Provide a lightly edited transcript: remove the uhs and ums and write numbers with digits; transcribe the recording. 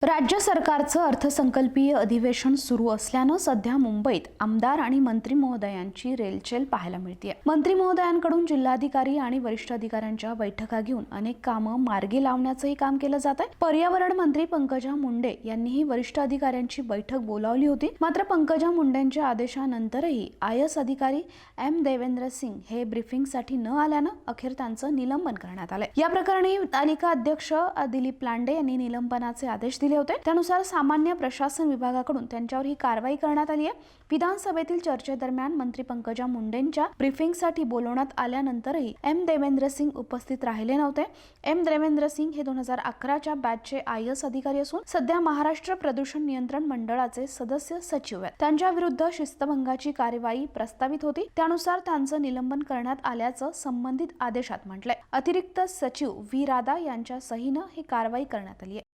राज्य सरकारचं अर्थसंकल्पीय अधिवेशन सुरू असल्यानं सध्या मुंबईत आमदार आणि मंत्री महोदयांची रेलचेल पाहायला मिळते। मंत्री महोदयांकडून जिल्हाधिकारी आणि वरिष्ठ अधिकाऱ्यांच्या बैठका घेऊन अनेक कामं मार्गी लावण्याचंही काम केलं जात आहे। पर्यावरण मंत्री पंकजा मुंडे यांनीही वरिष्ठ अधिकाऱ्यांची बैठक बोलावली होती। मात्र पंकजा मुंडेंच्या आदेशानंतरही आयएस अधिकारी एम देवेंद्र सिंग हे ब्रीफिंगसाठी न आल्यानं अखेर त्यांचं निलंबन करण्यात आलंय। या प्रकरणी तालिका अध्यक्ष दिलीप लांडे यांनी निलंबनाचे आदेश दिले होते। त्यानुसार सामान्य प्रशासन विभागाकडून त्यांच्यावर ही कारवाई करण्यात आली आहे। विधानसभेतील चर्चेदरम्यान मंत्री पंकजा मुंडेंच्या ब्रीफिंगसाठी बोलवण्यात आल्यानंतरही एम देवेंद्र सिंग उपस्थित राहिले नव्हते। एम देवेंद्र सिंग हे 2011च्या बॅचचे आयएस अधिकारी असून सध्या महाराष्ट्र प्रदूषण नियंत्रण मंडळाचे सदस्य सचिव आहेत। त्यांच्या विरुद्ध शिस्तभंगाची कारवाई प्रस्तावित होती, त्यानुसार त्यांचं निलंबन करण्यात आल्याचं संबंधित आदेशात म्हटलंय। अतिरिक्त सचिव व्ही राधा यांच्या सहीनं ही कारवाई करण्यात आली आहे।